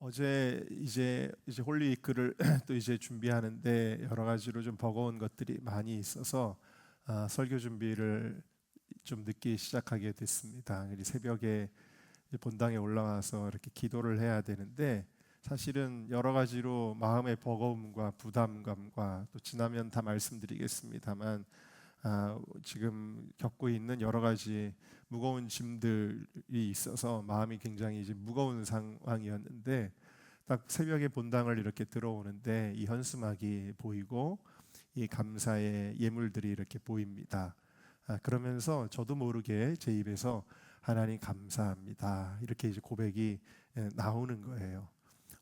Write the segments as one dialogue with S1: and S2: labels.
S1: 어제 이제 홀리위크를 또 이제 준비하는데 여러 가지로 좀 버거운 것들이 많이 있어서 설교 준비를 좀 늦게 시작하게 됐습니다. 그리고 새벽에 이제 본당에 올라와서 이렇게 기도를 해야 되는데 사실은 여러 가지로 마음의 버거움과 부담감과 또 지나면 다 말씀드리겠습니다만 지금 겪고 있는 여러 가지 무거운 짐들이 있어서 마음이 굉장히 이제 무거운 상황이었는데 딱 새벽에 본당을 이렇게 들어오는데 이 현수막이 보이고 이 감사의 예물들이 이렇게 보입니다. 그러면서 저도 모르게 제 입에서 하나님 감사합니다 이렇게 이제 고백이 나오는 거예요.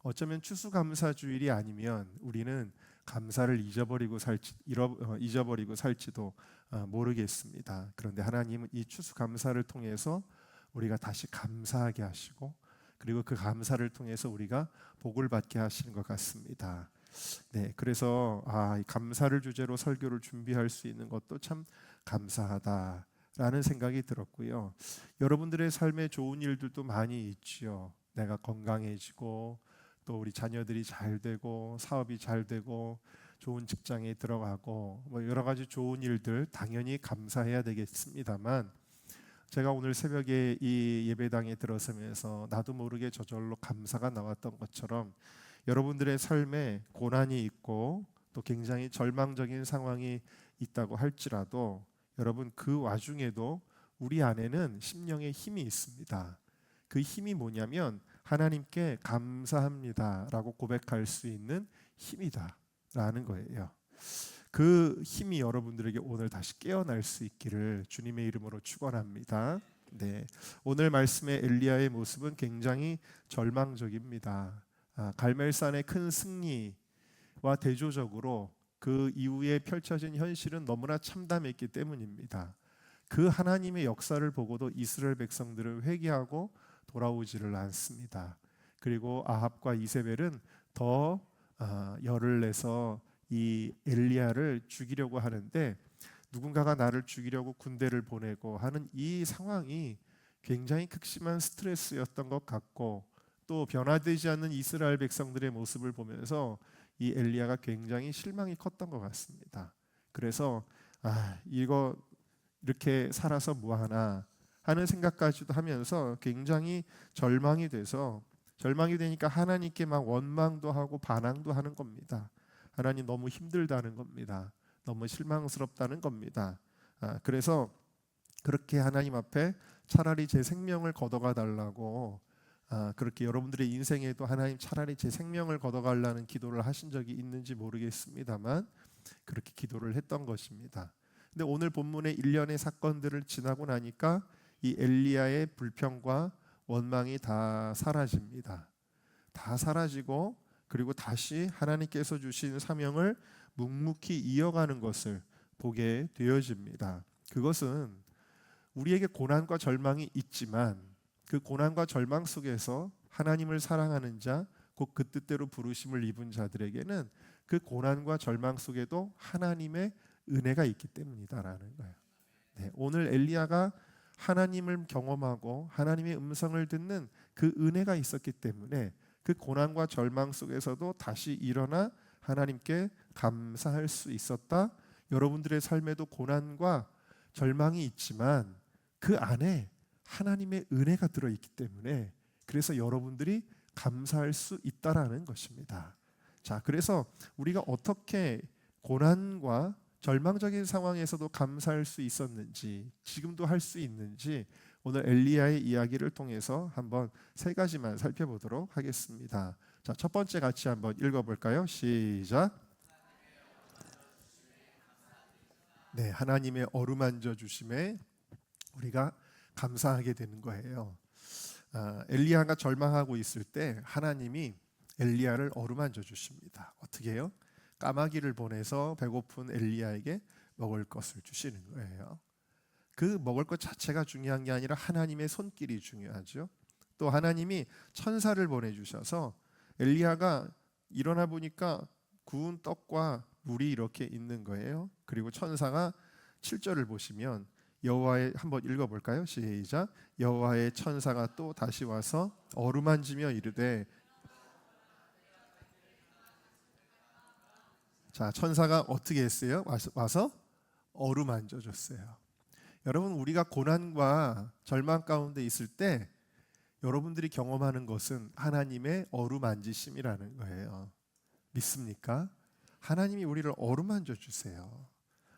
S1: 어쩌면 추수감사주일이 아니면 우리는 감사를 잊어버리고 살지도 모르겠습니다. 그런데 하나님은 이 추수감사를 통해서 우리가 다시 감사하게 하시고 그리고 그 감사를 통해서 우리가 복을 받게 하시는 것 같습니다. 네, 그래서 이 감사를 주제로 설교를 준비할 수 있는 것도 참 감사하다라는 생각이 들었고요. 여러분들의 삶에 좋은 일들도 많이 있지요. 내가 건강해지고 또 우리 자녀들이 잘 되고 사업이 잘 되고 좋은 직장에 들어가고 뭐 여러 가지 좋은 일들 당연히 감사해야 되겠습니다만 제가 오늘 새벽에 이 예배당에 들어서면서 나도 모르게 저절로 감사가 나왔던 것처럼 여러분들의 삶에 고난이 있고 또 굉장히 절망적인 상황이 있다고 할지라도 여러분 그 와중에도 우리 안에는 심령의 힘이 있습니다. 그 힘이 뭐냐면 하나님께 감사합니다라고 고백할 수 있는 힘이다라는 거예요. 그 힘이 여러분들에게 오늘 다시 깨어날 수 있기를 주님의 이름으로 축원합니다. 네, 오늘 말씀의 엘리야의 모습은 굉장히 절망적입니다. 갈멜산의 큰 승리와 대조적으로 그 이후에 펼쳐진 현실은 너무나 참담했기 때문입니다. 그 하나님의 역사를 보고도 이스라엘 백성들은 회개하고 돌아오지를 않습니다. 그리고 아합과 이세벨은 더 열을 내서 이 엘리야를 죽이려고 하는데 누군가가 나를 죽이려고 군대를 보내고 하는 이 상황이 굉장히 극심한 스트레스였던 것 같고 또 변화되지 않는 이스라엘 백성들의 모습을 보면서 이 엘리야가 굉장히 실망이 컸던 것 같습니다. 그래서 이거 이렇게 살아서 뭐하나 하는 생각까지도 하면서 굉장히 절망이 되니까 하나님께 막 원망도 하고 반항도 하는 겁니다. 하나님 너무 힘들다는 겁니다. 너무 실망스럽다는 겁니다. 그래서 그렇게 하나님 앞에 차라리 제 생명을 걷어가 달라고 그렇게 여러분들의 인생에도 하나님 차라리 제 생명을 걷어가려는 기도를 하신 적이 있는지 모르겠습니다만 그렇게 기도를 했던 것입니다. 근데 오늘 본문의 일련의 사건들을 지나고 나니까 이 엘리야의 불평과 원망이 다 사라집니다. 다 사라지고 그리고 다시 하나님께서 주신 사명을 묵묵히 이어가는 것을 보게 되어집니다. 그것은 우리에게 고난과 절망이 있지만 그 고난과 절망 속에서 하나님을 사랑하는 자, 곧 그 뜻대로 부르심을 입은 자들에게는 그 고난과 절망 속에도 하나님의 은혜가 있기 때문이다라는 거예요. 네, 오늘 엘리야가 하나님을 경험하고 하나님의 음성을 듣는 그 은혜가 있었기 때문에 그 고난과 절망 속에서도 다시 일어나 하나님께 감사할 수 있었다. 여러분들의 삶에도 고난과 절망이 있지만 그 안에 하나님의 은혜가 들어있기 때문에 그래서 여러분들이 감사할 수 있다라는 것입니다. 자, 그래서 우리가 어떻게 고난과 절망적인 상황에서도 감사할 수 있었는지 지금도 할 수 있는지 오늘 엘리야의 이야기를 통해서 한번 세 가지만 살펴보도록 하겠습니다. 자, 첫 번째 같이 한번 읽어볼까요? 시작. 네, 하나님의 어루만져 주심에 우리가 감사하게 되는 거예요. 엘리야가 절망하고 있을 때 하나님이 엘리야를 어루만져 주십니다. 어떻게 해요? 까마귀를 보내서 배고픈 엘리야에게 먹을 것을 주시는 거예요. 그 먹을 것 자체가 중요한 게 아니라 하나님의 손길이 중요하죠. 또 하나님이 천사를 보내주셔서 엘리야가 일어나 보니까 구운 떡과 물이 이렇게 있는 거예요. 그리고 천사가 7절을 보시면 여호와의 한번 읽어볼까요? 시작. 여호와의 천사가 또 다시 와서 어루만지며 이르되 자, 천사가 어떻게 했어요? 와서 어루만져 줬어요. 여러분, 우리가 고난과 절망 가운데 있을 때 여러분들이 경험하는 것은 하나님의 어루만지심이라는 거예요. 믿습니까? 하나님이 우리를 어루만져 주세요.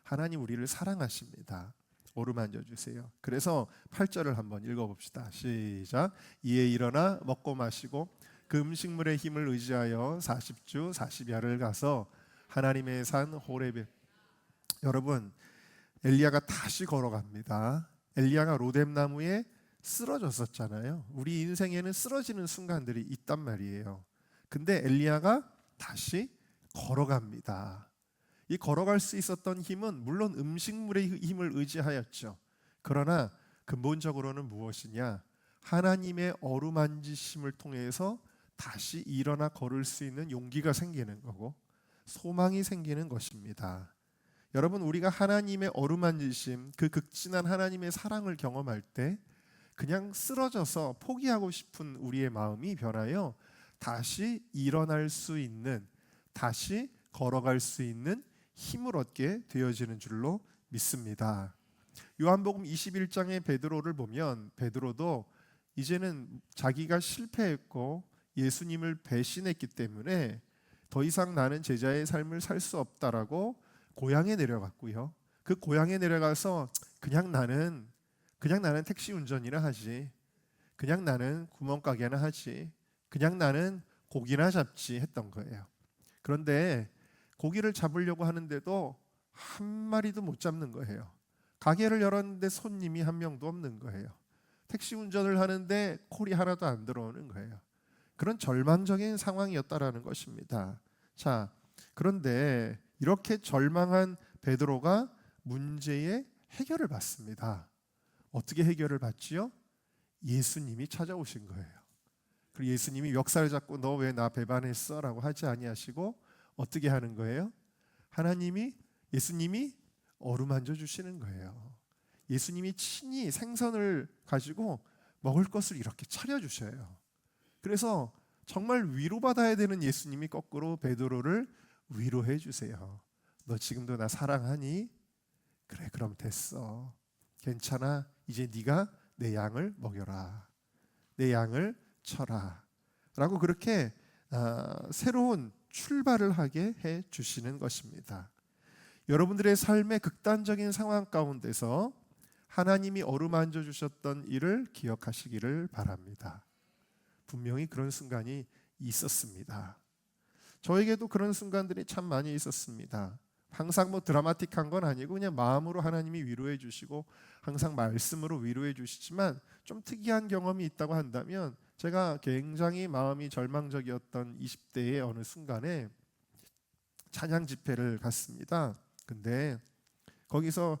S1: 하나님 우리를 사랑하십니다. 어루만져 주세요. 그래서 8절을 한번 읽어봅시다. 시작. 이에 일어나 먹고 마시고 그 음식물의 힘을 의지하여 40주 40야를 가서 하나님의 산 호렙에. 여러분, 엘리야가 다시 걸어갑니다. 엘리야가 로뎀나무에 쓰러졌었잖아요. 우리 인생에는 쓰러지는 순간들이 있단 말이에요. 근데 엘리야가 다시 걸어갑니다. 이 걸어갈 수 있었던 힘은 물론 음식물의 힘을 의지하였죠. 그러나 근본적으로는 무엇이냐? 하나님의 어루만지심을 통해서 다시 일어나 걸을 수 있는 용기가 생기는 거고 소망이 생기는 것입니다. 여러분, 우리가 하나님의 어루만지심, 그 극진한 하나님의 사랑을 경험할 때 그냥 쓰러져서 포기하고 싶은 우리의 마음이 변하여 다시 일어날 수 있는, 다시 걸어갈 수 있는 힘을 얻게 되어지는 줄로 믿습니다. 요한복음 21장의 베드로를 보면 베드로도 이제는 자기가 실패했고 예수님을 배신했기 때문에 더 이상 나는 제자의 삶을 살 수 없다라고 고향에 내려갔고요. 그 고향에 내려가서 그냥 나는 택시 운전이나 하지, 그냥 나는 구멍가게나 하지, 그냥 나는 고기나 잡지 했던 거예요. 그런데 고기를 잡으려고 하는데도 한 마리도 못 잡는 거예요. 가게를 열었는데 손님이 한 명도 없는 거예요. 택시 운전을 하는데 콜이 하나도 안 들어오는 거예요. 그런 절망적인 상황이었다라는 것입니다. 자, 그런데 이렇게 절망한 베드로가 문제의 해결을 받습니다. 어떻게 해결을 받지요? 예수님이 찾아오신 거예요. 그리고 예수님이 멱살을 잡고 너 왜 나 배반했어? 라고 하지 아니하시고 어떻게 하는 거예요? 예수님이 어루만져 주시는 거예요. 예수님이 친히 생선을 가지고 먹을 것을 이렇게 차려 주셔요. 그래서 정말 위로받아야 되는 예수님이 거꾸로 베드로를 위로해 주세요. 너 지금도 나 사랑하니? 그래, 그럼 됐어. 괜찮아. 이제 네가 내 양을 먹여라. 내 양을 쳐라. 라고 그렇게 새로운 출발을 하게 해 주시는 것입니다. 여러분들의 삶의 극단적인 상황 가운데서 하나님이 어루만져 주셨던 일을 기억하시기를 바랍니다. 분명히 그런 순간이 있었습니다. 저에게도 그런 순간들이 참 많이 있었습니다. 항상 뭐 드라마틱한 건 아니고 그냥 마음으로 하나님이 위로해 주시고 항상 말씀으로 위로해 주시지만 좀 특이한 경험이 있다고 한다면 제가 굉장히 마음이 절망적이었던 20대의 어느 순간에 찬양 집회를 갔습니다. 근데 거기서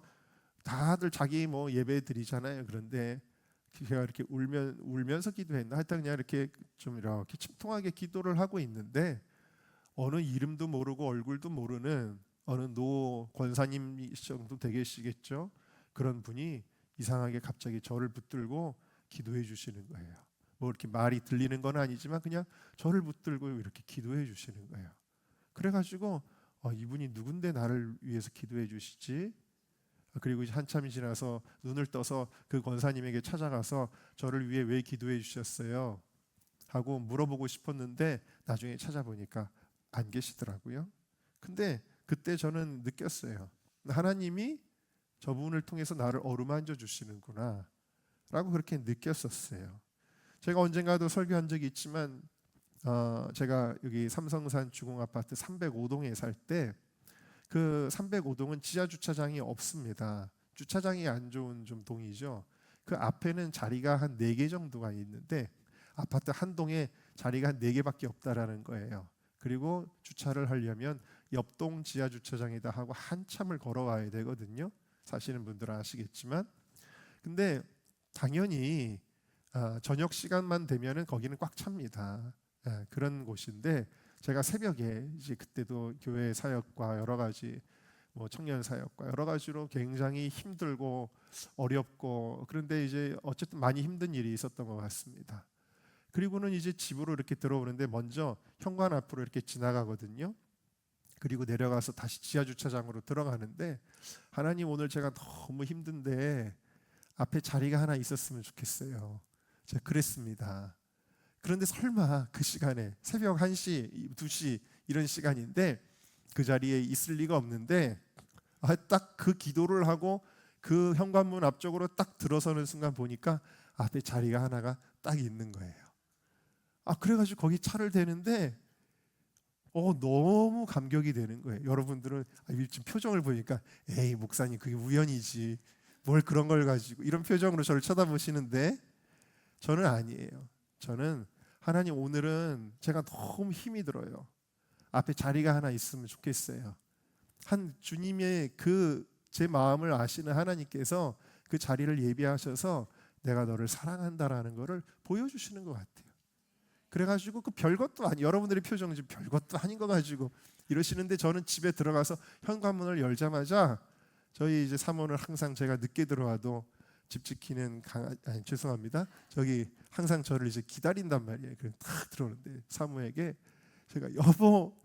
S1: 다들 자기 뭐 예배 드리잖아요. 그런데 제가 이렇게 울면서 기도했나? 하여튼 그냥 이렇게 좀 이렇게 침통하게 기도를 하고 있는데 어느 이름도 모르고 얼굴도 모르는 어느 노 권사님 정도 되시겠죠. 그런 분이 이상하게 갑자기 저를 붙들고 기도해 주시는 거예요. 뭐 이렇게 말이 들리는 건 아니지만 그냥 저를 붙들고 이렇게 기도해 주시는 거예요. 그래가지고 이분이 누군데 나를 위해서 기도해 주시지? 그리고 이제 한참이 지나서 눈을 떠서 그 권사님에게 찾아가서 저를 위해 왜 기도해 주셨어요? 하고 물어보고 싶었는데 나중에 찾아보니까 안 계시더라고요. 근데 그때 저는 느꼈어요. 하나님이 저분을 통해서 나를 어루만져 주시는구나 라고 그렇게 느꼈었어요. 제가 언젠가도 설교한 적이 있지만 제가 여기 삼성산 주공아파트 305동에 살 때 그 305동은 지하 주차장이 없습니다. 주차장이 안 좋은 좀 동이죠. 그 앞에는 자리가 한 4개 정도가 있는데 아파트 한 동에 자리가 한 4개밖에 없다라는 거예요. 그리고 주차를 하려면 옆동 지하 주차장이다 하고 한참을 걸어와야 되거든요. 사시는 분들은 아시겠지만, 근데 당연히 저녁 시간만 되면은 거기는 꽉 찹니다. 그런 곳인데 제가 새벽에 이제 그때도 교회 사역과 여러 가지 뭐 청년 사역과 여러 가지로 굉장히 힘들고 어렵고 그런데 이제 어쨌든 많이 힘든 일이 있었던 것 같습니다. 그리고는 이제 집으로 이렇게 들어오는데 먼저 현관 앞으로 이렇게 지나가거든요. 그리고 내려가서 다시 지하 주차장으로 들어가는데, 하나님 오늘 제가 너무 힘든데 앞에 자리가 하나 있었으면 좋겠어요. 제가 그랬습니다. 그런데 설마 그 시간에 새벽 1시, 2시 이런 시간인데 그 자리에 있을 리가 없는데, 딱 그 기도를 하고 그 현관문 앞쪽으로 딱 들어서는 순간 보니까 앞에 자리가 하나가 딱 있는 거예요. 그래가지고 거기 차를 대는데 너무 감격이 되는 거예요. 여러분들은 지금 표정을 보니까 에이 목사님 그게 우연이지 뭘 그런 걸 가지고 이런 표정으로 저를 쳐다보시는데, 저는 아니에요. 저는 하나님 오늘은 제가 너무 힘이 들어요. 앞에 자리가 하나 있으면 좋겠어요. 한 주님의 그 제 마음을 아시는 하나님께서 그 자리를 예비하셔서 내가 너를 사랑한다라는 것을 보여주시는 것 같아요. 그래가지고 그 별것도 아니, 여러분들의 표정은 지금 별것도 아닌 거 가지고 이러시는데, 저는 집에 들어가서 현관문을 열자마자 저희 이제 사모는 항상 제가 늦게 들어와도 집 지키는 죄송합니다. 저기 항상 저를 이제 기다린단 말이에요. 그래서 딱 들어오는데 사모에게 제가 여보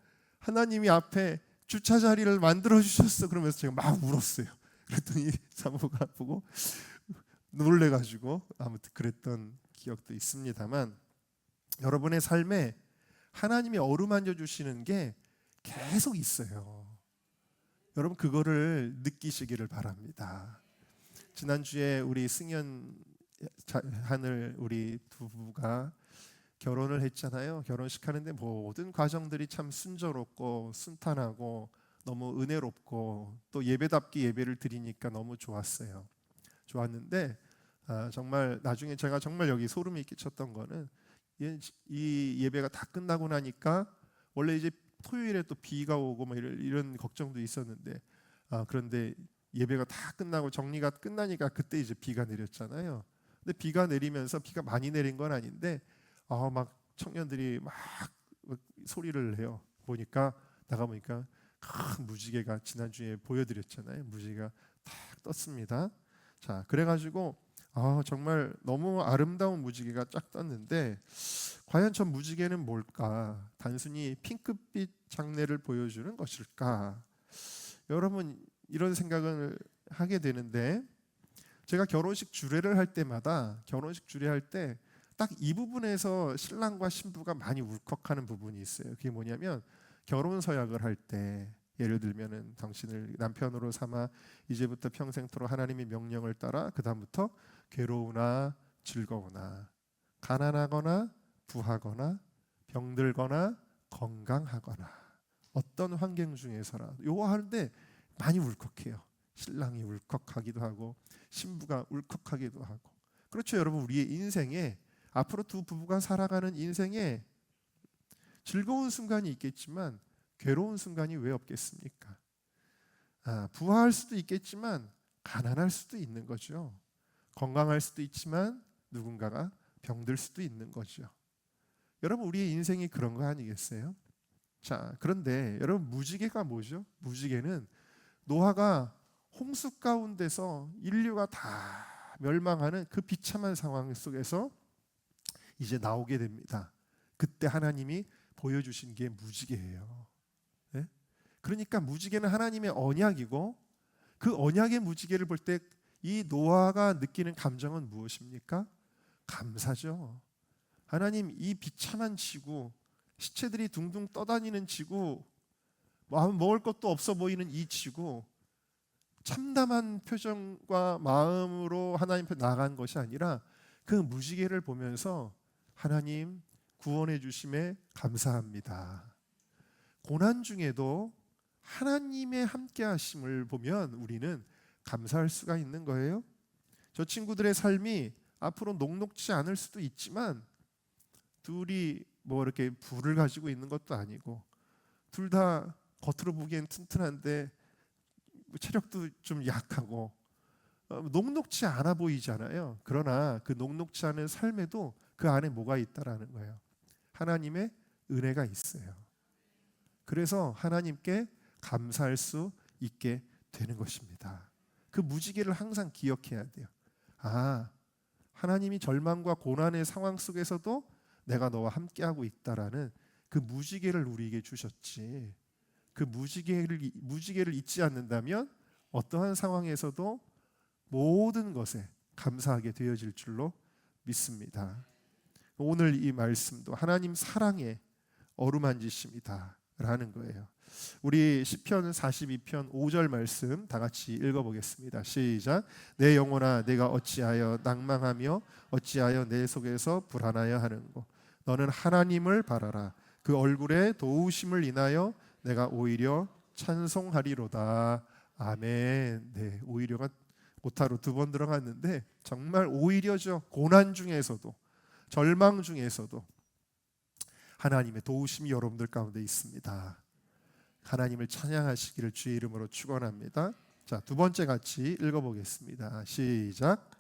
S1: 하나님이 앞에 주차 자리를 만들어 주셨어 그러면서 제가 막 울었어요. 그랬더니 사모가 보고 놀래가지고 아무튼 그랬던 기억도 있습니다만, 여러분의 삶에 하나님이 어루만져 주시는 게 계속 있어요. 여러분 그거를 느끼시기를 바랍니다. 지난주에 우리 승연 하늘 우리 부부가 결혼을 했잖아요. 결혼식 하는데 모든 과정들이 참 순조롭고 순탄하고 너무 은혜롭고 또 예배답게 예배를 드리니까 너무 좋았어요. 좋았는데 정말 나중에 제가 정말 여기 소름이 끼쳤던 거는, 이 예배가 다 끝나고 나니까 원래 이제 토요일에 또 비가 오고 뭐 이런 걱정도 있었는데, 그런데 예배가 다 끝나고 정리가 끝나니까 그때 이제 비가 내렸잖아요. 근데 비가 내리면서 비가 많이 내린 건 아닌데 막 청년들이 막 소리를 해요. 나가 보니까 큰 무지개가 지난주에 보여드렸잖아요. 무지개가 탁 떴습니다. 자, 그래가지고 정말 너무 아름다운 무지개가 쫙 떴는데, 과연 저 무지개는 뭘까? 단순히 핑크빛 장례를 보여주는 것일까? 여러분 이런 생각을 하게 되는데, 제가 결혼식 주례를 할 때마다 결혼식 주례할 때 딱 이 부분에서 신랑과 신부가 많이 울컥하는 부분이 있어요. 그게 뭐냐면, 결혼 서약을 할 때 예를 들면은 당신을 남편으로 삼아 이제부터 평생토록 하나님의 명령을 따라 그 다음부터 괴로우나 즐거우나 가난하거나 부하거나 병들거나 건강하거나 어떤 환경 중에서라도 요거 하는데 많이 울컥해요. 신랑이 울컥하기도 하고 신부가 울컥하기도 하고. 그렇죠 여러분, 우리의 인생에 앞으로 두 부부가 살아가는 인생에 즐거운 순간이 있겠지만 괴로운 순간이 왜 없겠습니까? 부할 수도 있겠지만 가난할 수도 있는 거죠. 건강할 수도 있지만 누군가가 병들 수도 있는 거죠. 여러분 우리의 인생이 그런 거 아니겠어요? 자, 그런데 여러분 무지개가 뭐죠? 무지개는 노아가 홍수 가운데서 인류가 다 멸망하는 그 비참한 상황 속에서 이제 나오게 됩니다. 그때 하나님이 보여주신 게 무지개예요. 네? 그러니까 무지개는 하나님의 언약이고, 그 언약의 무지개를 볼 때 이 노아가 느끼는 감정은 무엇입니까? 감사죠. 하나님 이 비참한 지구, 시체들이 둥둥 떠다니는 지구, 먹을 것도 없어 보이는 이 지구, 참담한 표정과 마음으로 하나님 앞에 나아간 것이 아니라 그 무지개를 보면서 하나님 구원해 주심에 감사합니다. 고난 중에도 하나님의 함께 하심을 보면 우리는 감사할 수가 있는 거예요. 저 친구들의 삶이 앞으로 녹록지 않을 수도 있지만 둘이 뭐 이렇게 부를 가지고 있는 것도 아니고, 둘 다 겉으로 보기엔 튼튼한데 체력도 좀 약하고 녹록지 않아 보이잖아요. 그러나 그 녹록지 않은 삶에도 그 안에 뭐가 있다라는 거예요. 하나님의 은혜가 있어요. 그래서 하나님께 감사할 수 있게 되는 것입니다. 그 무지개를 항상 기억해야 돼요. 하나님이 절망과 고난의 상황 속에서도 내가 너와 함께하고 있다라는 그 무지개를 우리에게 주셨지. 그 무지개를 잊지 않는다면 어떠한 상황에서도 모든 것에 감사하게 되어질 줄로 믿습니다. 오늘 이 말씀도 하나님 사랑에 어루만지심이다 라는 거예요. 우리 시편 42편 5절 말씀 다 같이 읽어보겠습니다. 시작. 내 영혼아 내가 어찌하여 낭망하며 어찌하여 내 속에서 불안하여 하는고. 너는 하나님을 바라라. 그 얼굴에 도우심을 인하여 내가 오히려 찬송하리로다. 아멘. 네, 오히려가 오타로 2번 들어갔는데 정말 오히려죠. 고난 중에서도 절망 중에서도 하나님의 도우심이 여러분들 가운데 있습니다. 하나님을 찬양하시기를 주의 이름으로 축원합니다. 자, 2번째 같이 읽어보겠습니다. 시작.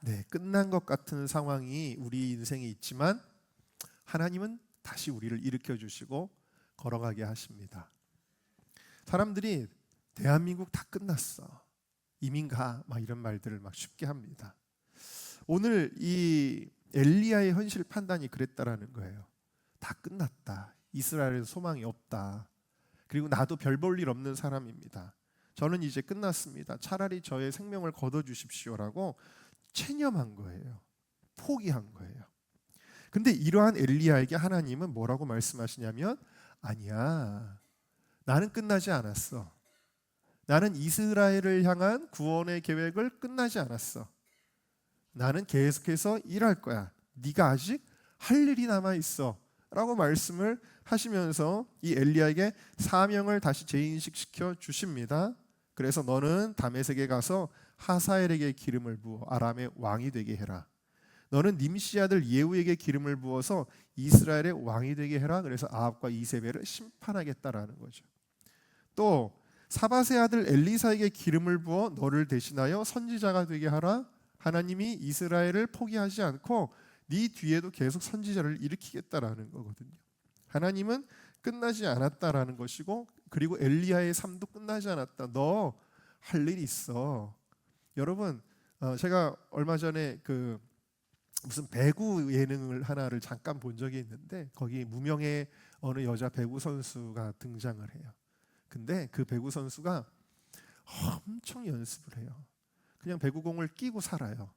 S1: 네, 끝난 것 같은 상황이 우리 인생에 있지만 하나님은 다시 우리를 일으켜 주시고 걸어가게 하십니다. 사람들이 대한민국 다 끝났어, 이민 가, 막 이런 말들을 막 쉽게 합니다. 오늘 이 엘리야의 현실 판단이 그랬다라는 거예요. 다 끝났다. 이스라엘에 소망이 없다. 그리고 나도 별 볼 일 없는 사람입니다. 저는 이제 끝났습니다. 차라리 저의 생명을 거둬 주십시오라고 체념한 거예요. 포기한 거예요. 근데 이러한 엘리야에게 하나님은 뭐라고 말씀하시냐면, 아니야, 나는 끝나지 않았어. 나는 이스라엘을 향한 구원의 계획을 끝나지 않았어. 나는 계속해서 일할 거야. 네가 아직 할 일이 남아 있어 라고 말씀을 하시면서 이 엘리야에게 사명을 다시 재인식시켜 주십니다. 그래서 너는 다메섹에 가서 하사엘에게 기름을 부어 아람의 왕이 되게 해라. 너는 님시 아들 예후에게 기름을 부어서 이스라엘의 왕이 되게 해라. 그래서 아합과 이세벨을 심판하겠다라는 거죠. 또 사밧의 아들 엘리사에게 기름을 부어 너를 대신하여 선지자가 되게 하라. 하나님이 이스라엘을 포기하지 않고 네 뒤에도 계속 선지자를 일으키겠다라는 거거든요. 하나님은 끝나지 않았다라는 것이고, 그리고 엘리야의 삶도 끝나지 않았다. 너 할 일이 있어. 여러분, 제가 얼마 전에 그 무슨 배구 예능을 하나를 잠깐 본 적이 있는데 거기 무명의 어느 여자 배구 선수가 등장을 해요. 근데 그 배구 선수가 엄청 연습을 해요. 그냥 배구공을 끼고 살아요.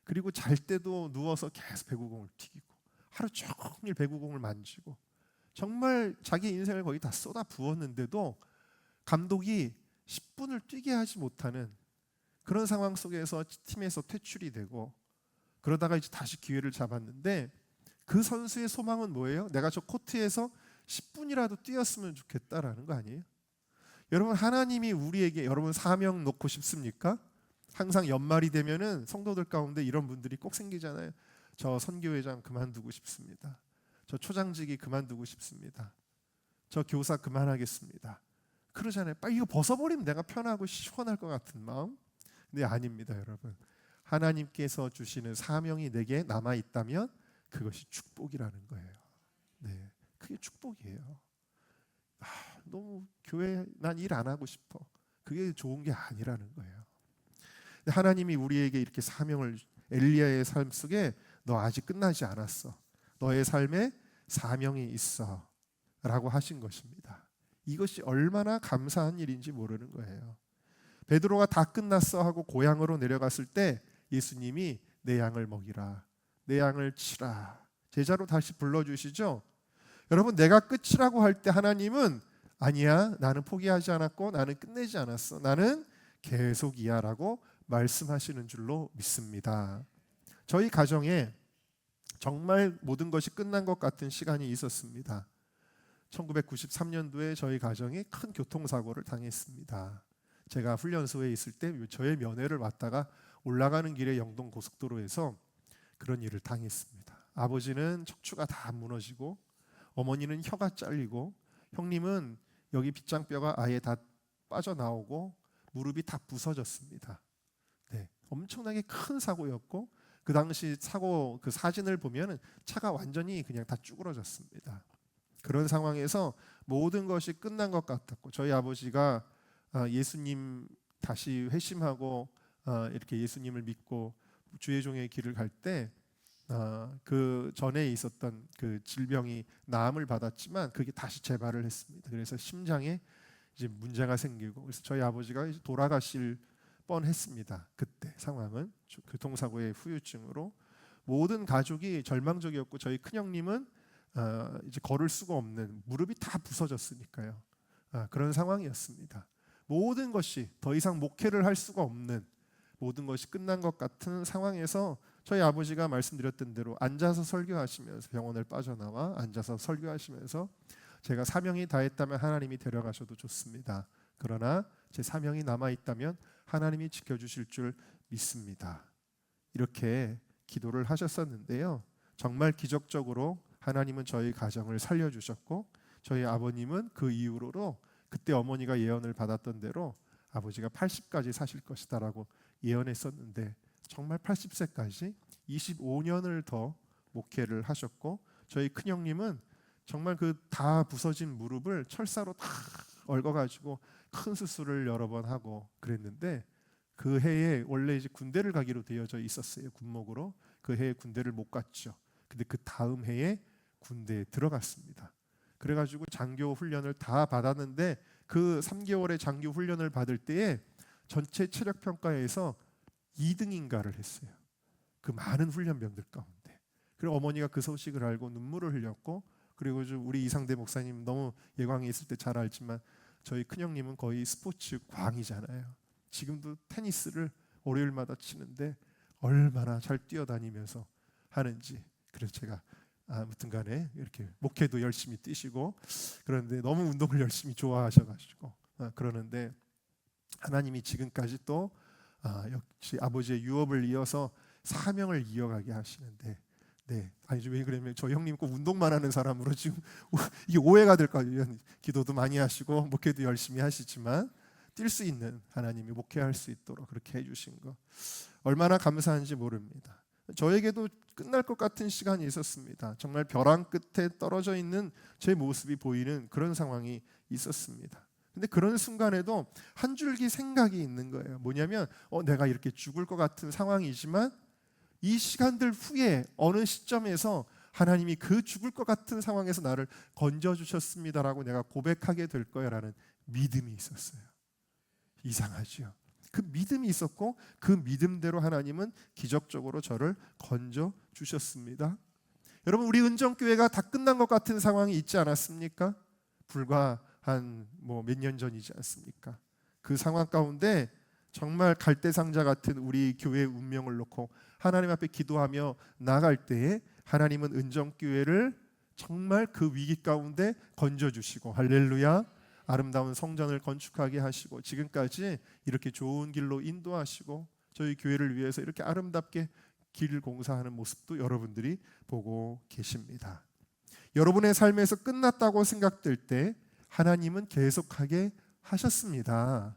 S1: 그리고 잘 때도 누워서 계속 배구공을 튀기고 하루 종일 배구공을 만지고 정말 자기 인생을 거의 다 쏟아 부었는데도 감독이 10분을 뛰게 하지 못하는 그런 상황 속에서 팀에서 퇴출이 되고, 그러다가 이제 다시 기회를 잡았는데 그 선수의 소망은 뭐예요? 내가 저 코트에서 10분이라도 뛰었으면 좋겠다라는 거 아니에요? 여러분, 하나님이 우리에게, 여러분 사명 놓고 싶습니까? 항상 연말이 되면은 성도들 가운데 이런 분들이 꼭 생기잖아요. 저 선교회장 그만두고 싶습니다. 저 초장직이 그만두고 싶습니다. 저 교사 그만하겠습니다. 그러잖아요. 빨리 이거 벗어버리면 내가 편하고 시원할 것 같은 마음. 근데 아닙니다, 여러분. 하나님께서 주시는 사명이 내게 남아 있다면 그것이 축복이라는 거예요. 네, 그게 축복이에요. 너무 교회 난 일 안 하고 싶어. 그게 좋은 게 아니라는 거예요. 하나님이 우리에게 이렇게 사명을, 엘리야의 삶 속에 너 아직 끝나지 않았어. 너의 삶에 사명이 있어 라고 하신 것입니다. 이것이 얼마나 감사한 일인지 모르는 거예요. 베드로가 다 끝났어 하고 고향으로 내려갔을 때 예수님이 내 양을 먹이라, 내 양을 치라, 제자로 다시 불러주시죠. 여러분, 내가 끝이라고 할 때 하나님은 아니야, 나는 포기하지 않았고 나는 끝내지 않았어, 나는 계속이야 라고 말씀하시는 줄로 믿습니다. 저희 가정에 정말 모든 것이 끝난 것 같은 시간이 있었습니다. 1993년도에 저희 가정이 큰 교통사고를 당했습니다. 제가 훈련소에 있을 때 저의 면회를 왔다가 올라가는 길에 영동 고속도로에서 그런 일을 당했습니다. 아버지는 척추가 다 무너지고, 어머니는 혀가 잘리고, 형님은 여기 빗장뼈가 아예 다 빠져나오고 무릎이 다 부서졌습니다. 네, 엄청나게 큰 사고였고, 그 당시 사고 그 사진을 보면 차가 완전히 그냥 다 쭈그러졌습니다. 그런 상황에서 모든 것이 끝난 것 같았고, 저희 아버지가 예수님 다시 회심하고 이렇게 예수님을 믿고 주의 종의 길을 갈 때 그 전에 있었던 그 질병이 나음을 받았지만 그게 다시 재발을 했습니다. 그래서 심장에 이제 문제가 생기고, 그래서 저희 아버지가 이제 돌아가실 뻔했습니다. 그때 상황은 교통사고의 후유증으로 모든 가족이 절망적이었고, 저희 큰형님은 이제 걸을 수가 없는, 무릎이 다 부서졌으니까요. 그런 상황이었습니다. 모든 것이 더 이상 목회를 할 수가 없는, 모든 것이 끝난 것 같은 상황에서 저희 아버지가 말씀드렸던 대로 앉아서 설교하시면서, 병원을 빠져나와 앉아서 설교하시면서, 제가 사명이 다했다면 하나님이 데려가셔도 좋습니다. 그러나 제 사명이 남아있다면 하나님이 지켜주실 줄 믿습니다. 이렇게 기도를 하셨었는데요. 정말 기적적으로 하나님은 저희 가정을 살려주셨고, 저희 아버님은 그 이후로 그때 어머니가 예언을 받았던 대로 아버지가 80까지 사실 것이다 라고 예언했었는데, 정말 80세까지 25년을 더 목회를 하셨고, 저희 큰형님은 정말 그 다 부서진 무릎을 철사로 다 얽어가지고 큰 수술을 여러 번 하고 그랬는데, 그 해에 원래 이제 군대를 가기로 되어져 있었어요. 군목으로. 그 해에 군대를 못 갔죠. 근데 그 다음 해에 군대에 들어갔습니다. 그래가지고 장교 훈련을 다 받았는데, 그 3개월의 장교 훈련을 받을 때에 전체 체력 평가에서 2등인가를 했어요. 그 많은 훈련병들 가운데. 그리고 어머니가 그 소식을 알고 눈물을 흘렸고, 그리고 우리 이상대 목사님 너무 예광에 있을 때 잘 알지만 저희 큰형님은 거의 스포츠 광이잖아요. 지금도 테니스를 월요일마다 치는데 얼마나 잘 뛰어다니면서 하는지. 그래서 제가 아무튼 간에 이렇게 목회도 열심히 뛰시고, 그런데 너무 운동을 열심히 좋아하셔가지고 그러는데, 하나님이 지금까지 또 역시 아버지의 유업을 이어서 사명을 이어가게 하시는데, 네, 아니 왜 그러면 저 형님 꼭 운동만 하는 사람으로 지금 이게 오해가 될까요? 기도도 많이 하시고 목회도 열심히 하시지만 뛸 수 있는, 하나님이 목회할 수 있도록 그렇게 해주신 거 얼마나 감사한지 모릅니다. 저에게도 끝날 것 같은 시간이 있었습니다. 정말 벼랑 끝에 떨어져 있는 제 모습이 보이는 그런 상황이 있었습니다. 근데 그런 순간에도 한 줄기 생각이 있는 거예요. 뭐냐면 내가 이렇게 죽을 것 같은 상황이지만 이 시간들 후에 어느 시점에서 하나님이 그 죽을 것 같은 상황에서 나를 건져주셨습니다라고 내가 고백하게 될 거야라는 믿음이 있었어요. 이상하죠. 그 믿음이 있었고, 그 믿음대로 하나님은 기적적으로 저를 건져주셨습니다. 여러분, 우리 은정교회가 다 끝난 것 같은 상황이 있지 않았습니까? 불과 한 몇 년 전이지 않습니까? 그 상황 가운데 정말 갈대상자 같은 우리 교회의 운명을 놓고 하나님 앞에 기도하며 나아갈 때에 하나님은 은정교회를 정말 그 위기 가운데 건져주시고, 할렐루야, 아름다운 성전을 건축하게 하시고, 지금까지 이렇게 좋은 길로 인도하시고, 저희 교회를 위해서 이렇게 아름답게 길 공사하는 모습도 여러분들이 보고 계십니다. 여러분의 삶에서 끝났다고 생각될 때 하나님은 계속하게 하셨습니다.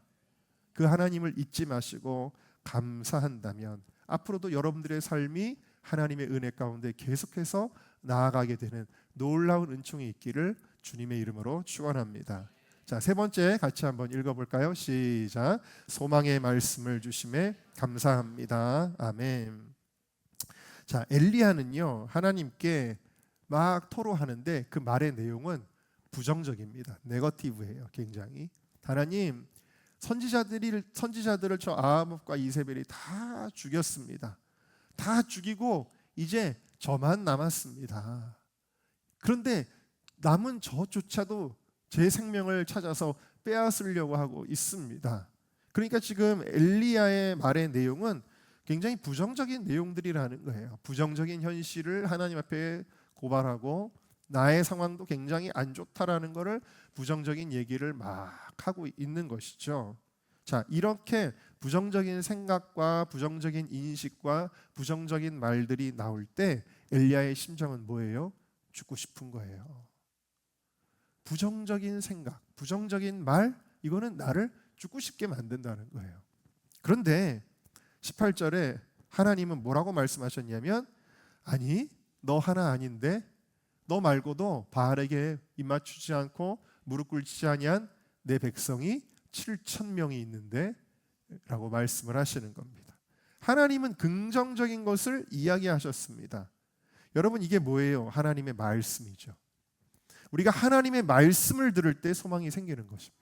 S1: 그 하나님을 잊지 마시고 감사한다면 앞으로도 여러분들의 삶이 하나님의 은혜 가운데 계속해서 나아가게 되는 놀라운 은총이 있기를 주님의 이름으로 축원합니다. 자, 세 번째 같이 한번 읽어볼까요? 시작. 소망의 말씀을 주심에 감사합니다. 아멘. 자, 엘리야는요 하나님께 막 토로하는데 그 말의 내용은 부정적입니다. 네거티브예요. 굉장히. 하나님, 선지자들을 저 아합과 이세벨이 다 죽였습니다. 다 죽이고 이제 저만 남았습니다. 그런데 남은 저조차도 제 생명을 찾아서 빼앗으려고 하고 있습니다. 그러니까 지금 엘리야의 말의 내용은 굉장히 부정적인 내용들이라는 거예요. 부정적인 현실을 하나님 앞에 고발하고 나의 상황도 굉장히 안 좋다라는 것을 부정적인 얘기를 막 하고 있는 것이죠. 자, 이렇게 부정적인 생각과 부정적인 인식과 부정적인 말들이 나올 때 엘리야의 심정은 뭐예요? 죽고 싶은 거예요. 부정적인 생각, 부정적인 말, 이거는 나를 죽고 싶게 만든다는 거예요. 그런데 18절에 하나님은 뭐라고 말씀하셨냐면, 아니, 너 하나 아닌데 너 말고도 바알에게 입맞추지 않고 무릎 꿇지 아니한 내 백성이 7,000명이 있는데 라고 말씀을 하시는 겁니다. 하나님은 긍정적인 것을 이야기하셨습니다. 여러분 이게 뭐예요? 하나님의 말씀이죠. 우리가 하나님의 말씀을 들을 때 소망이 생기는 것입니다.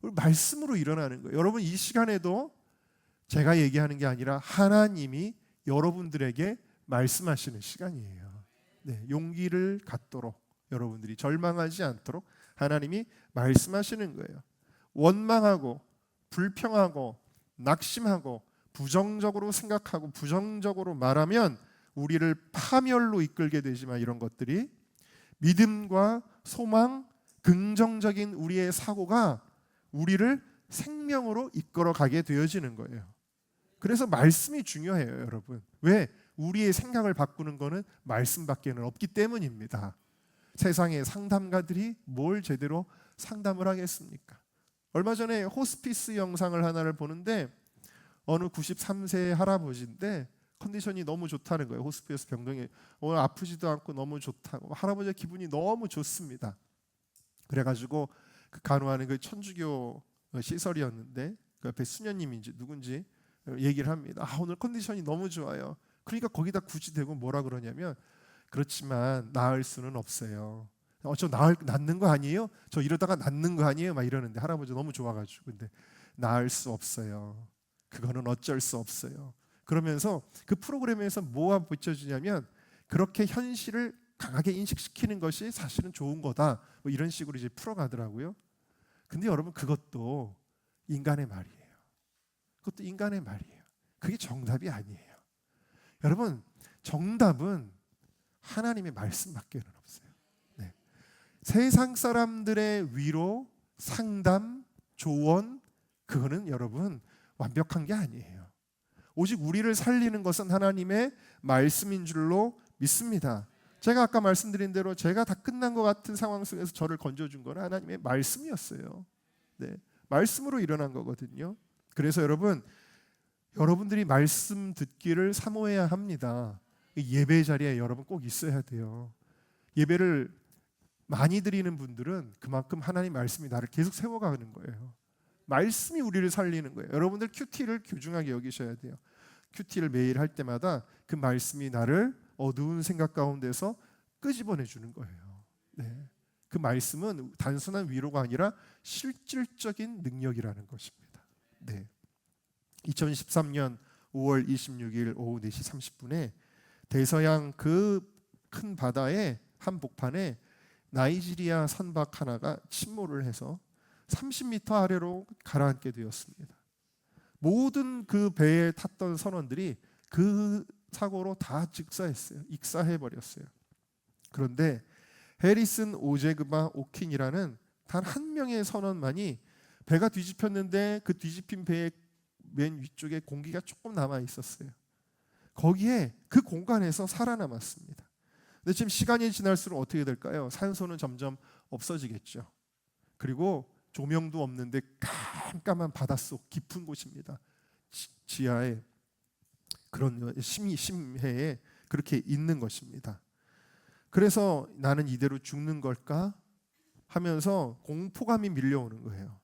S1: 말씀으로 일어나는 거예요. 여러분 이 시간에도 제가 얘기하는 게 아니라 하나님이 여러분들에게 말씀하시는 시간이에요. 네, 용기를 갖도록 여러분들이 절망하지 않도록 하나님이 말씀하시는 거예요. 원망하고 불평하고 낙심하고 부정적으로 생각하고 부정적으로 말하면 우리를 파멸로 이끌게 되지만 이런 것들이 믿음과 소망, 긍정적인 우리의 사고가 우리를 생명으로 이끌어가게 되어지는 거예요. 그래서 말씀이 중요해요, 여러분. 왜? 우리의 생각을 바꾸는 거는 말씀밖에는 없기 때문입니다. 세상의 상담가들이 뭘 제대로 상담을 하겠습니까? 얼마 전에 호스피스 영상을 하나를 보는데 어느 93세 할아버지인데 컨디션이 너무 좋다는 거예요. 호스피스 병동에 오늘 아프지도 않고 너무 좋다고. 할아버지의 기분이 너무 좋습니다. 그래가지고 그 간호하는 그 천주교 시설이었는데 그 옆에 수녀님인지 누군지 얘기를 합니다. 오늘 컨디션이 너무 좋아요. 그러니까 거기다 굳이 대고 뭐라 그러냐면 그렇지만 나을 수는 없어요. 저 낫는 거 아니에요? 저 이러다가 낫는 거 아니에요? 막 이러는데 할아버지 너무 좋아가지고 근데 나을 수 없어요. 그거는 어쩔 수 없어요. 그러면서 그 프로그램에서 뭐가 비춰주냐면 그렇게 현실을 강하게 인식시키는 것이 사실은 좋은 거다. 뭐 이런 식으로 이제 풀어가더라고요. 근데 여러분 그것도 인간의 말이에요. 그것도 인간의 말이에요. 그게 정답이 아니에요. 여러분 정답은 하나님의 말씀밖에는 없어요. 네. 세상 사람들의 위로, 상담, 조언 그거는 여러분 완벽한 게 아니에요. 오직 우리를 살리는 것은 하나님의 말씀인 줄로 믿습니다. 제가 아까 말씀드린 대로 제가 다 끝난 것 같은 상황 속에서 저를 건져준 건 하나님의 말씀이었어요. 네, 말씀으로 일어난 거거든요. 그래서 여러분들이 말씀 듣기를 사모해야 합니다. 예배 자리에 여러분 꼭 있어야 돼요. 예배를 많이 드리는 분들은 그만큼 하나님 말씀이 나를 계속 세워가는 거예요. 말씀이 우리를 살리는 거예요. 여러분들 큐티를 귀중하게 여기셔야 돼요. 큐티를 매일 할 때마다 그 말씀이 나를 어두운 생각 가운데서 끄집어내 주는 거예요. 네. 그 말씀은 단순한 위로가 아니라 실질적인 능력이라는 것입니다. 네. 2013년 5월 26일 오후 4시 30분에 대서양 그 큰 바다의 한 복판에 나이지리아 선박 하나가 침몰을 해서 30m 아래로 가라앉게 되었습니다. 모든 그 배에 탔던 선원들이 그 사고로 다 익사해버렸어요. 그런데 해리슨 오제그마 오킨이라는 단 한 명의 선원만이 배가 뒤집혔는데 그 뒤집힌 배의 맨 위쪽에 공기가 조금 남아 있었어요. 거기에 그 공간에서 살아남았습니다. 근데 지금 시간이 지날수록 어떻게 될까요? 산소는 점점 없어지겠죠. 그리고 조명도 없는데 깜깜한 바닷속 깊은 곳입니다. 지하에 그런 심해에 그렇게 있는 것입니다. 그래서 나는 이대로 죽는 걸까 하면서 공포감이 밀려오는 거예요.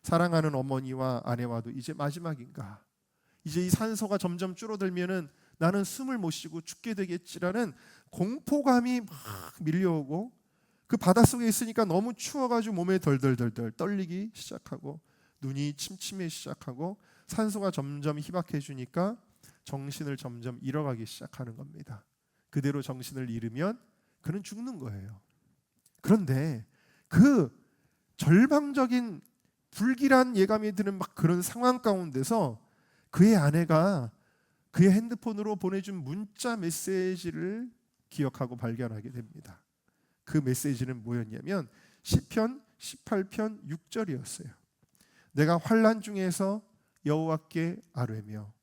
S1: 사랑하는 어머니와 아내와도 이제 마지막인가? 이제 이 산소가 점점 줄어들면은 나는 숨을 못 쉬고 죽게 되겠지라는 공포감이 막 밀려오고 그 바닷속에 있으니까 너무 추워가지고 몸에 덜덜덜덜 떨리기 시작하고 눈이 침침해지기 시작하고 산소가 점점 희박해지니까 정신을 점점 잃어가기 시작하는 겁니다. 그대로 정신을 잃으면 그는 죽는 거예요. 그런데 그 절망적인 불길한 예감이 드는 막 그런 상황 가운데서 그의 아내가 그의 핸드폰으로 보내준 문자 메시지를 기억하고 발견하게 됩니다. 그 메시지는 뭐였냐면 시편 18편 6절이었어요. 내가 환난 중에서 여호와께 아뢰며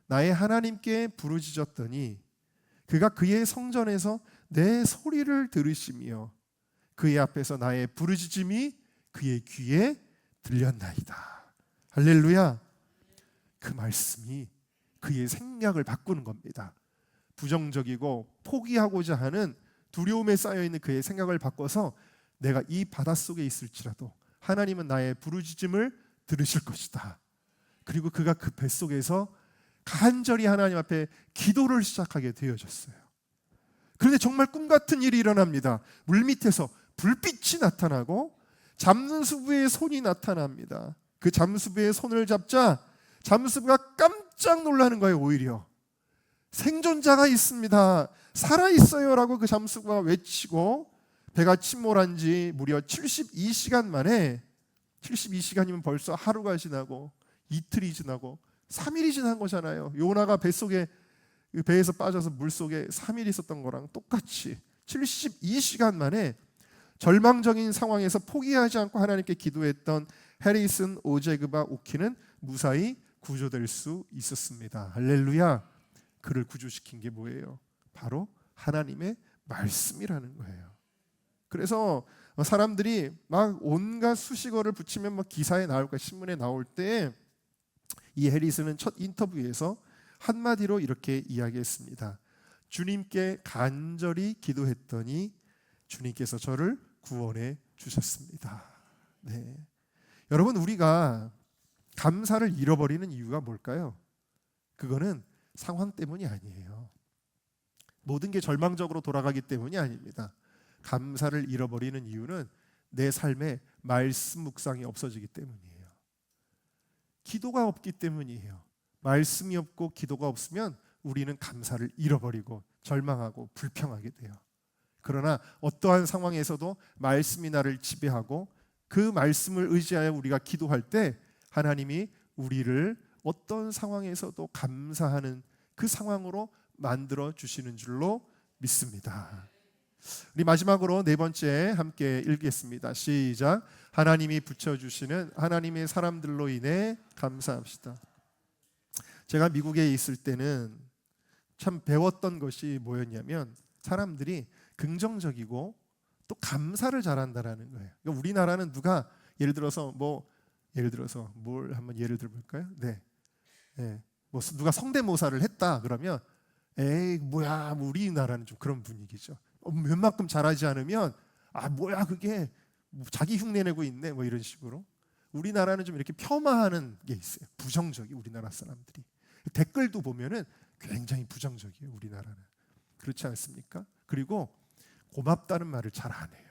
S1: 나의 하나님께 부르짖었더니 그가 그의 성전에서 내 소리를 들으시며 그의 앞에서 나의 부르짖음이 그의 귀에 들렸나이다. 할렐루야. 그 말씀이 그의 생각을 바꾸는 겁니다. 부정적이고 포기하고자 하는 두려움에 쌓여있는 그의 생각을 바꿔서 내가 이 바닷속에 있을지라도 하나님은 나의 부르짖음을 들으실 것이다. 그리고 그가 그 뱃속에서 간절히 하나님 앞에 기도를 시작하게 되어졌어요. 그런데 정말 꿈 같은 일이 일어납니다. 물 밑에서 불빛이 나타나고 잠수부의 손이 나타납니다. 그 잠수부의 손을 잡자 잠수부가 깜짝 놀라는 거예요. 오히려 생존자가 있습니다, 살아있어요 라고 그 잠수부가 외치고 배가 침몰한 지 무려 72시간 만에, 72시간이면 벌써 하루가 지나고 이틀이 지나고 3일이 지난 거잖아요. 요나가 배에서 빠져서 물속에 3일 있었던 거랑 똑같이 72시간 만에 절망적인 상황에서 포기하지 않고 하나님께 기도했던 해리슨 오제그바 오키는 무사히 구조될 수 있었습니다. 할렐루야. 그를 구조시킨 게 뭐예요? 바로 하나님의 말씀이라는 거예요. 그래서 사람들이 막 온갖 수식어를 붙이면 막 기사에 나올 거야, 신문에 나올 때 이 해리슨은 첫 인터뷰에서 한마디로 이렇게 이야기했습니다. 주님께 간절히 기도했더니 주님께서 저를 구원해 주셨습니다. 네. 여러분, 우리가 감사를 잃어버리는 이유가 뭘까요? 그거는 상황 때문이 아니에요. 모든 게 절망적으로 돌아가기 때문이 아닙니다. 감사를 잃어버리는 이유는 내 삶에 말씀 묵상이 없어지기 때문이에요. 기도가 없기 때문이에요. 말씀이 없고 기도가 없으면 우리는 감사를 잃어버리고 절망하고 불평하게 돼요. 그러나 어떠한 상황에서도 말씀이 나를 지배하고 그 말씀을 의지하여 우리가 기도할 때 하나님이 우리를 어떤 상황에서도 감사하는 그 상황으로 만들어 주시는 줄로 믿습니다. 우리 마지막으로 네 번째 함께 읽겠습니다. 시작. 하나님이 붙여주시는 하나님의 사람들로 인해 감사합시다. 제가 미국에 있을 때는 참 배웠던 것이 뭐였냐면 사람들이 긍정적이고 또 감사를 잘한다라는 거예요. 그러니까 우리나라는 누가 예를 들어서 뭘 한번 예를 들어볼까요? 네. 뭐 누가 성대모사를 했다 그러면 에이 뭐야, 뭐 우리나라는 좀 그런 분위기죠. 웬만큼 잘하지 않으면 아 뭐야 그게 뭐 자기 흉내내고 있네 뭐 이런 식으로. 우리나라는 좀 이렇게 폄하하는 게 있어요. 부정적이 우리나라 사람들이. 댓글도 보면은 굉장히 부정적이에요. 우리나라는. 그렇지 않습니까? 그리고 고맙다는 말을 잘 안 해요.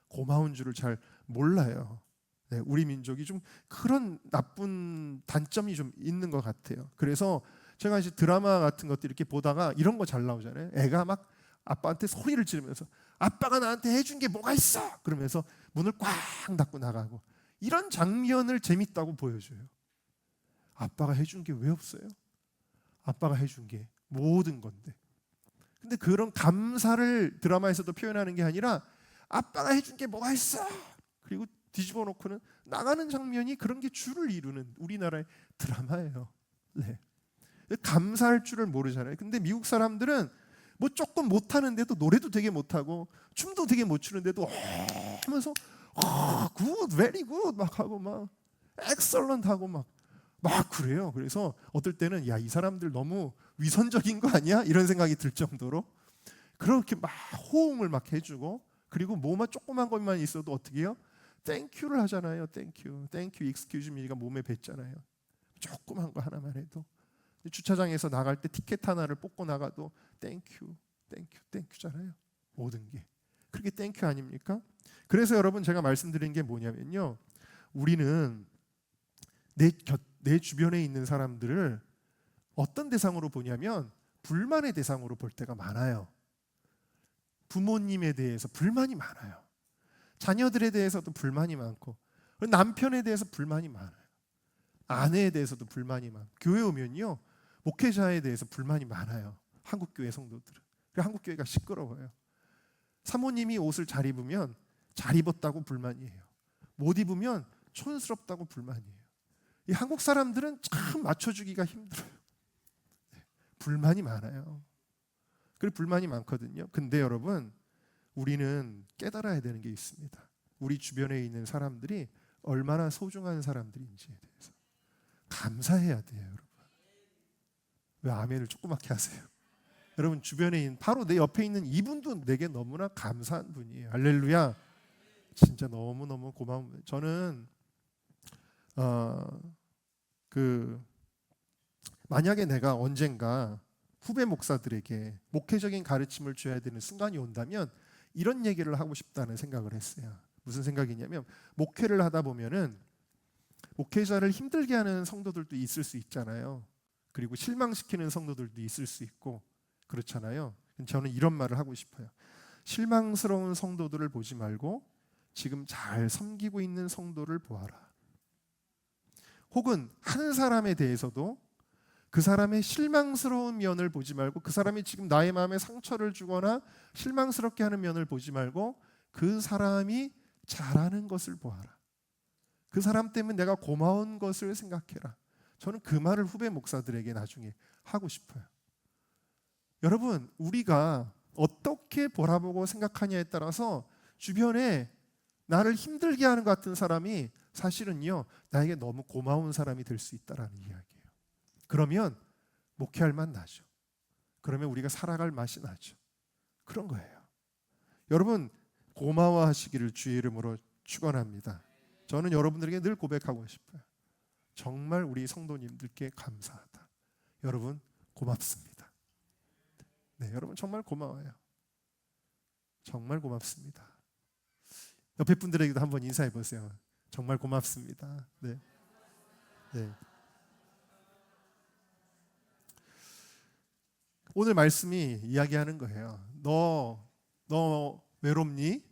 S1: 고마운 줄을 잘 몰라요. 네, 우리 민족이 좀 그런 나쁜 단점이 좀 있는 것 같아요. 그래서 제가 이제 드라마 같은 것들 이렇게 보다가 이런 거 잘 나오잖아요. 애가 막 아빠한테 소리를 지르면서 아빠가 나한테 해준 게 뭐가 있어? 그러면서 문을 꽉 닫고 나가고, 이런 장면을 재밌다고 보여줘요. 아빠가 해준 게 왜 없어요? 아빠가 해준 게 모든 건데. 근데 그런 감사를 드라마에서도 표현하는 게 아니라 아빠가 해준 게 뭐가 있어? 그리고 뒤집어 놓고는 나가는 장면이 그런 게 주를 이루는 우리나라의 드라마예요. 네. 감사할 줄을 모르잖아요. 근데 미국 사람들은 뭐 조금 못하는데도 노래도 되게 못하고 춤도 되게 못 추는데도 하면서 굿, very good 막 하고 막 excellent 하고 막 그래요. 그래서 어떨 때는 야, 이 사람들 너무 위선적인 거 아니야? 이런 생각이 들 정도로 그렇게 막 호응을 막 해주고, 그리고 뭐만 조그만 것만 있어도 어떻게 해요? 땡큐를 하잖아요. 땡큐, excuse me가 몸에 뱉잖아요. 조그만 거 하나만 해도. 주차장에서 나갈 때 티켓 하나를 뽑고 나가도 땡큐잖아요. 모든 게 그렇게 땡큐 아닙니까? 그래서 여러분, 제가 말씀드린 게 뭐냐면요, 우리는 내 주변에 있는 사람들을 어떤 대상으로 보냐면 불만의 대상으로 볼 때가 많아요. 부모님에 대해서 불만이 많아요. 자녀들에 대해서도 불만이 많고, 남편에 대해서 불만이 많아요. 아내에 대해서도 불만이 많고, 교회 오면요 목회자에 대해서 불만이 많아요. 한국교회 성도들은. 한국교회가 시끄러워요. 사모님이 옷을 잘 입으면 잘 입었다고 불만이에요. 못 입으면 촌스럽다고 불만이에요. 이 한국 사람들은 참 맞춰주기가 힘들어요. 불만이 많아요. 그리고 불만이 많거든요. 근데 여러분, 우리는 깨달아야 되는 게 있습니다. 우리 주변에 있는 사람들이 얼마나 소중한 사람들인지에 대해서 감사해야 돼요, 여러분. 왜 아멘을 조그맣게 하세요? 여러분, 주변에 있는 바로 내 옆에 있는 이분도 내게 너무나 감사한 분이에요. 할렐루야. 진짜 너무너무 고마운 분이에요. 저는 만약에 내가 언젠가 후배 목사들에게 목회적인 가르침을 줘야 되는 순간이 온다면 이런 얘기를 하고 싶다는 생각을 했어요. 무슨 생각이냐면 목회를 하다 보면은 목회자를 힘들게 하는 성도들도 있을 수 있잖아요. 그리고 실망시키는 성도들도 있을 수 있고 그렇잖아요. 저는 이런 말을 하고 싶어요. 실망스러운 성도들을 보지 말고 지금 잘 섬기고 있는 성도를 보아라. 혹은 한 사람에 대해서도 그 사람의 실망스러운 면을 보지 말고 그 사람이 지금 나의 마음에 상처를 주거나 실망스럽게 하는 면을 보지 말고 그 사람이 잘하는 것을 보아라. 그 사람 때문에 내가 고마운 것을 생각해라. 저는 그 말을 후배 목사들에게 나중에 하고 싶어요. 여러분, 우리가 어떻게 바라보고 생각하냐에 따라서 주변에 나를 힘들게 하는 것 같은 사람이 사실은요, 나에게 너무 고마운 사람이 될 수 있다라는 이야기예요. 그러면 목회할 맛 나죠. 그러면 우리가 살아갈 맛이 나죠. 그런 거예요. 여러분, 고마워하시기를 주의 이름으로 축원합니다. 저는 여러분들에게 늘 고백하고 싶어요. 정말 우리 성도님들께 감사하다. 여러분 고맙습니다. 네, 여러분 정말 고마워요. 정말 고맙습니다. 옆에 분들에게도 한번 인사해 보세요. 정말 고맙습니다. 네. 네. 오늘 말씀이 이야기하는 거예요. 너 외롭니?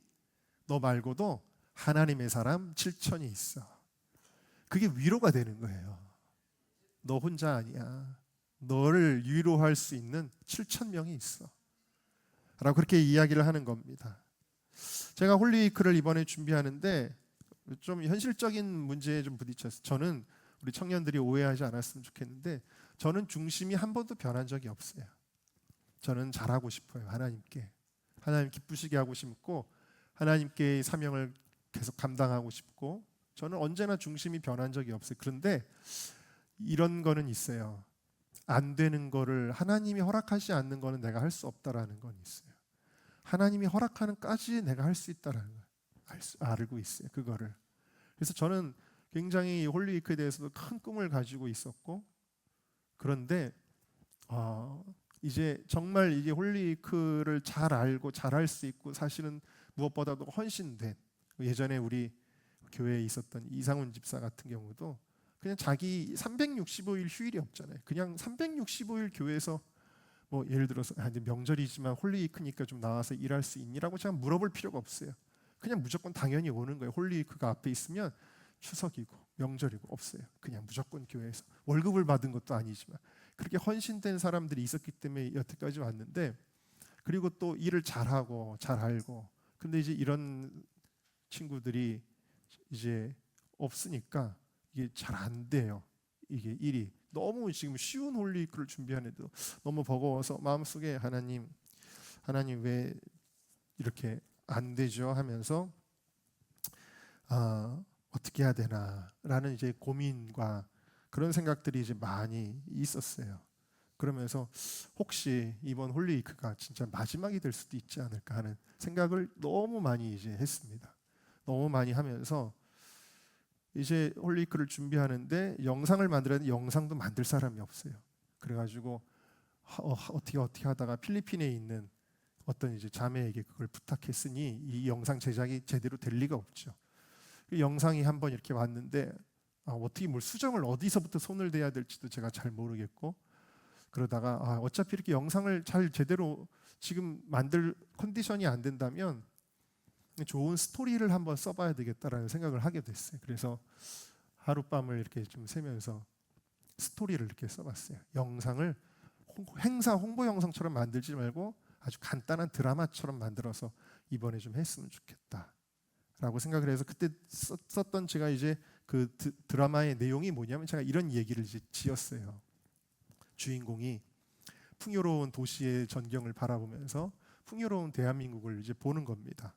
S1: 너 말고도 하나님의 사람 7천이 있어. 그게 위로가 되는 거예요. 너 혼자 아니야. 너를 위로할 수 있는 7천 명이 있어. 라고 그렇게 이야기를 하는 겁니다. 제가 홀리위크를 이번에 준비하는데 좀 현실적인 문제에 좀 부딪혔어요. 저는 우리 청년들이 오해하지 않았으면 좋겠는데 저는 중심이 한 번도 변한 적이 없어요. 저는 잘하고 싶어요. 하나님께. 하나님 기쁘시게 하고 싶고 하나님께의 사명을 계속 감당하고 싶고 저는 언제나 중심이 변한 적이 없어요. 그런데 이런 거는 있어요. 안 되는 거를 하나님이 허락하지 않는 거는 내가 할 수 없다라는 건 있어요. 하나님이 허락하는까지 내가 할 수 있다라는 걸 알고 있어요. 그거를. 그래서 저는 굉장히 홀리위크에 대해서도 큰 꿈을 가지고 있었고 그런데 이제 정말 이게 홀리위크를 잘 알고 잘 할 수 있고 사실은 무엇보다도 헌신된 예전에 우리 교회에 있었던 이상훈 집사 같은 경우도 그냥 자기 365일 휴일이 없잖아요. 그냥 365일 교회에서 뭐 예를 들어서 명절이지만 홀리위크니까 좀 나와서 일할 수 있니라고 제가 물어볼 필요가 없어요. 그냥 무조건 당연히 오는 거예요. 홀리위크가 앞에 있으면 추석이고 명절이고 없어요. 그냥 무조건 교회에서 월급을 받은 것도 아니지만 그렇게 헌신된 사람들이 있었기 때문에 여태까지 왔는데 그리고 또 일을 잘하고 잘 알고 근데 이제 이런 친구들이 이제 없으니까 이게 잘 안 돼요. 이게 일이 너무 지금 쉬운 홀리위크를 준비하는데도 너무 버거워서 마음속에 하나님 왜 이렇게 안 되죠 하면서 어떻게 해야 되나라는 이제 고민과 그런 생각들이 이제 많이 있었어요. 그러면서 혹시 이번 홀리위크가 진짜 마지막이 될 수도 있지 않을까 하는 생각을 너무 많이 이제 했습니다. 너무 많이 하면서 이제 홀리위크를 준비하는데 영상을 만들어야 되는데 영상도 만들 사람이 없어요. 그래가지고 어떻게 하다가 필리핀에 있는 어떤 이제 자매에게 그걸 부탁했으니 이 영상 제작이 제대로 될 리가 없죠. 영상이 한번 이렇게 왔는데 어떻게 뭘 수정을 어디서부터 손을 대야 될지도 제가 잘 모르겠고 그러다가 어차피 이렇게 영상을 잘 제대로 지금 만들 컨디션이 안 된다면 좋은 스토리를 한번 써봐야 되겠다라는 생각을 하게 됐어요. 그래서 하룻밤을 이렇게 좀 새면서 스토리를 이렇게 써봤어요. 영상을 행사 홍보 영상처럼 만들지 말고 아주 간단한 드라마처럼 만들어서 이번에 좀 했으면 좋겠다라고 생각을 해서 그때 썼던 제가 이제 그 드라마의 내용이 뭐냐면 제가 이런 얘기를 이제 지었어요. 주인공이 풍요로운 도시의 전경을 바라보면서 풍요로운 대한민국을 이제 보는 겁니다.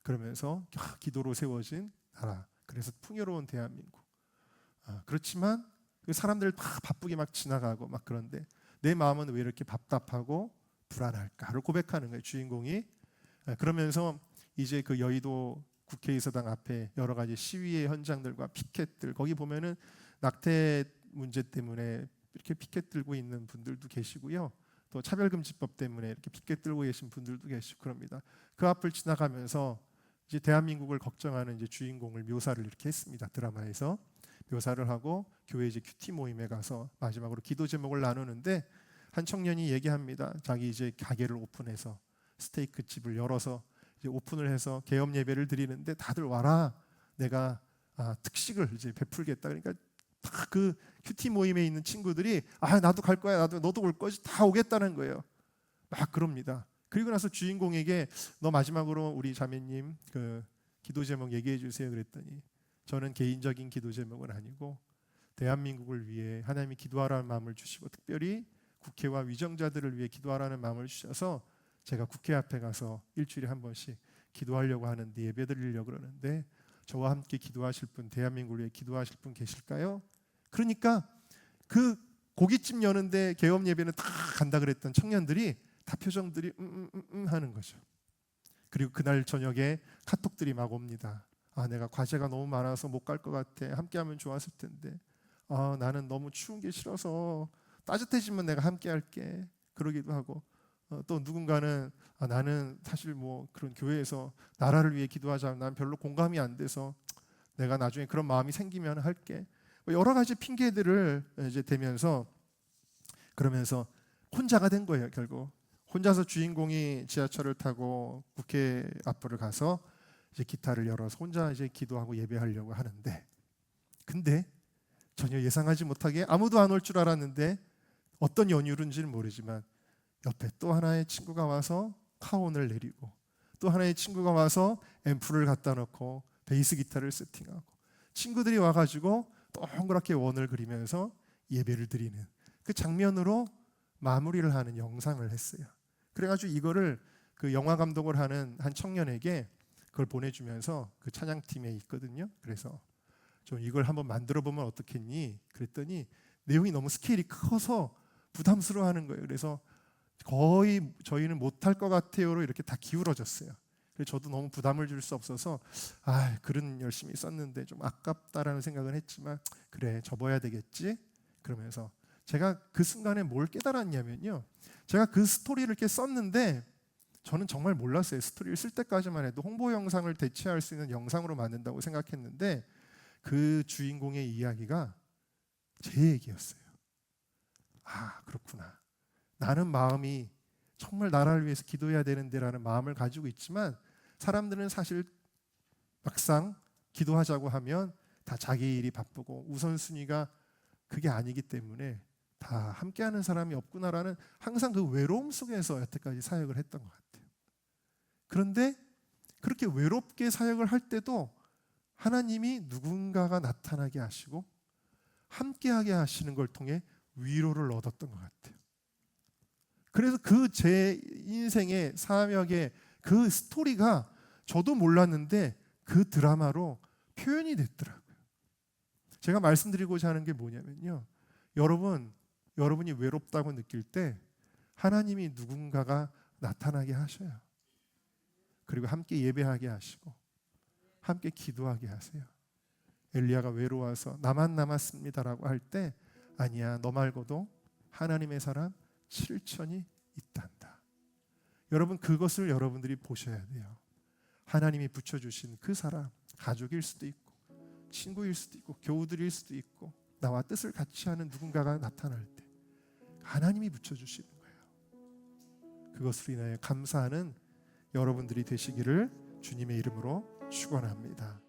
S1: 그러면서 기도로 세워진 나라. 그래서 풍요로운 대한민국. 그렇지만 그 사람들 다 바쁘게 막 지나가고 막 그런데 내 마음은 왜 이렇게 답답하고 불안할까를 고백하는 거예요. 주인공이. 그러면서 이제 그 여의도 국회의사당 앞에 여러 가지 시위의 현장들과 피켓들 거기 보면은 낙태 문제 때문에 이렇게 피켓 들고 있는 분들도 계시고요. 또 차별금지법 때문에 이렇게 핑계 들고 계신 분들도 계시고 그럽니다. 그 앞을 지나가면서 이제 대한민국을 걱정하는 이제 주인공을 묘사를 이렇게 했습니다. 드라마에서 묘사를 하고 교회 이제 큐티 모임에 가서 마지막으로 기도 제목을 나누는데 한 청년이 얘기합니다. 자기 이제 가게를 오픈해서 스테이크 집을 열어서 이제 오픈을 해서 개업 예배를 드리는데 다들 와라. 내가 특식을 이제 베풀겠다. 그러니까 다 그 큐티 모임에 있는 친구들이 나도 갈 거야. 너도 올 거지. 다 오겠다는 거예요. 막 그럽니다. 그리고 나서 주인공에게 너 마지막으로 우리 자매님 그 기도 제목 얘기해 주세요 그랬더니 저는 개인적인 기도 제목은 아니고 대한민국을 위해 하나님이 기도하라는 마음을 주시고 특별히 국회와 위정자들을 위해 기도하라는 마음을 주셔서 제가 국회 앞에 가서 일주일에 한 번씩 기도하려고 하는데 예배 드리려고 그러는데 저와 함께 기도하실 분, 대한민국을 위해 기도하실 분 계실까요? 그러니까 그 고깃집 여는데 개업 예배는 다 간다 그랬던 청년들이 다 표정들이 하는 거죠. 그리고 그날 저녁에 카톡들이 막 옵니다. 내가 과제가 너무 많아서 못 갈 것 같아. 함께하면 좋았을 텐데. 나는 너무 추운 게 싫어서 따뜻해지면 내가 함께 할게. 그러기도 하고 또 누군가는 나는 사실 뭐 그런 교회에서 나라를 위해 기도하자. 난 별로 공감이 안 돼서 내가 나중에 그런 마음이 생기면 할게. 여러 가지 핑계들을 이제 대면서 그러면서 혼자가 된 거예요. 결국 혼자서 주인공이 지하철을 타고 국회 앞으로 가서 이제 기타를 열어서 혼자 이제 기도하고 예배하려고 하는데 근데 전혀 예상하지 못하게 아무도 안 올 줄 알았는데 어떤 연유인지는 모르지만 옆에 또 하나의 친구가 와서 카온을 내리고 또 하나의 친구가 와서 앰프를 갖다 놓고 베이스 기타를 세팅하고 친구들이 와가지고 동그랗게 원을 그리면서 예배를 드리는 그 장면으로 마무리를 하는 영상을 했어요. 그래가지고 이거를 그 영화 감독을 하는 한 청년에게 그걸 보내주면서 그 찬양팀에 있거든요. 그래서 좀 이걸 한번 만들어 보면 어떻겠니? 그랬더니 내용이 너무 스케일이 커서 부담스러워하는 거예요. 그래서 거의 저희는 못할 것 같아요로 이렇게 다 기울어졌어요. 그래서 저도 너무 부담을 줄 수 없어서 글은 열심히 썼는데 좀 아깝다라는 생각은 했지만 그래 접어야 되겠지 그러면서 제가 그 순간에 뭘 깨달았냐면요. 제가 그 스토리를 이렇게 썼는데 저는 정말 몰랐어요. 스토리를 쓸 때까지만 해도 홍보 영상을 대체할 수 있는 영상으로 만든다고 생각했는데 그 주인공의 이야기가 제 얘기였어요. 그렇구나. 나는 마음이 정말 나라를 위해서 기도해야 되는데라는 마음을 가지고 있지만 사람들은 사실 막상 기도하자고 하면 다 자기 일이 바쁘고 우선순위가 그게 아니기 때문에 다 함께하는 사람이 없구나라는 항상 그 외로움 속에서 여태까지 사역을 했던 것 같아요. 그런데 그렇게 외롭게 사역을 할 때도 하나님이 누군가가 나타나게 하시고 함께하게 하시는 걸 통해 위로를 얻었던 것 같아요. 그래서 그 제 인생의 사역의 그 스토리가 저도 몰랐는데 그 드라마로 표현이 됐더라고요. 제가 말씀드리고자 하는 게 뭐냐면요. 여러분이 외롭다고 느낄 때 하나님이 누군가가 나타나게 하셔요. 그리고 함께 예배하게 하시고 함께 기도하게 하세요. 엘리야가 외로워서 나만 남았습니다라고 할 때 아니야 너 말고도 하나님의 사람 7천이 있단다. 여러분 그것을 여러분들이 보셔야 돼요. 하나님이 붙여주신 그 사람 가족일 수도 있고 친구일 수도 있고 교우들일 수도 있고 나와 뜻을 같이 하는 누군가가 나타날 때 하나님이 붙여주시는 거예요. 그것으로 인하여 감사하는 여러분들이 되시기를 주님의 이름으로 축원합니다.